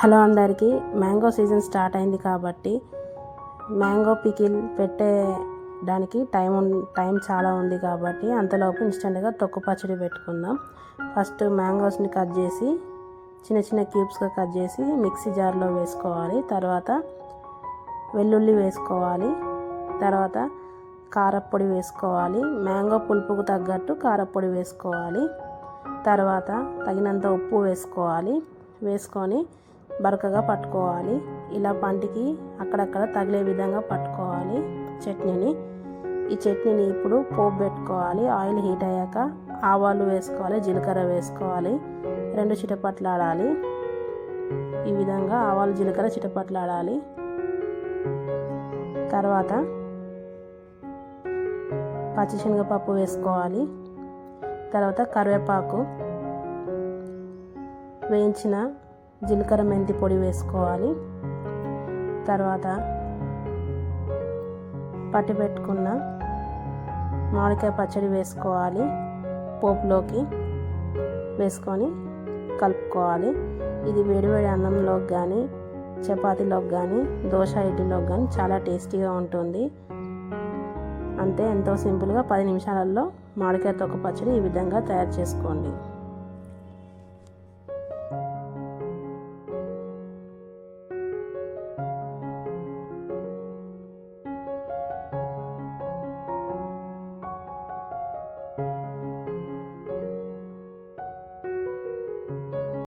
Hello అందరికీ, mango season start అయింది కాబట్టి మ్యాంగో పికిల్ పెట్టేదానికి టైం చాలా ఉంది కాబట్టి అంతలోపు ఇన్స్టెంట్గా తొక్కు పచ్చడి పెట్టుకుందాం. ఫస్ట్ మ్యాంగోస్ని కట్ చేసి చిన్న చిన్న క్యూబ్స్గా కట్ చేసి మిక్సీ జార్లో వేసుకోవాలి. తర్వాత వెల్లుల్లి వేసుకోవాలి. తర్వాత కారప్పొడి వేసుకోవాలి. మ్యాంగో పులుపుకు తగ్గట్టు కారప్పొడి వేసుకోవాలి. తర్వాత తగినంత ఉప్పు వేసుకోవాలి. వేసుకొని బరకగా పట్టుకోవాలి. ఇలా పంటికి అక్కడక్కడ తగిలే విధంగా పట్టుకోవాలి చట్నీని. ఈ చట్నీని ఇప్పుడు పోపు పెట్టుకోవాలి. ఆయిల్ హీట్ అయ్యాక ఆవాలు వేసుకోవాలి, జీలకర్ర వేసుకోవాలి. 2 చిటపట్లాడాలి. ఈ విధంగా ఆవాలు జీలకర్ర చిటపట్లాడాలి. తర్వాత పచ్చిశనగపప్పు వేసుకోవాలి. తర్వాత కరివేపాకు, వేయించిన జీలకర్ర మెంతి పొడి వేసుకోవాలి. తర్వాత పట్టి పెట్టుకున్న మామిడికాయ పచ్చడి వేసుకోవాలి. పోపులోకి వేసుకొని కలుపుకోవాలి. ఇది వేడివేడి అన్నంలోకి కానీ, చపాతీలోకి కానీ, దోశ ఇడ్లీలోకి కానీ చాలా టేస్టీగా ఉంటుంది. అంతే, ఎంతో సింపుల్గా 10 నిమిషాలలో మామిడికాయ తొక్క పచ్చడి ఈ విధంగా తయారు చేసుకోండి.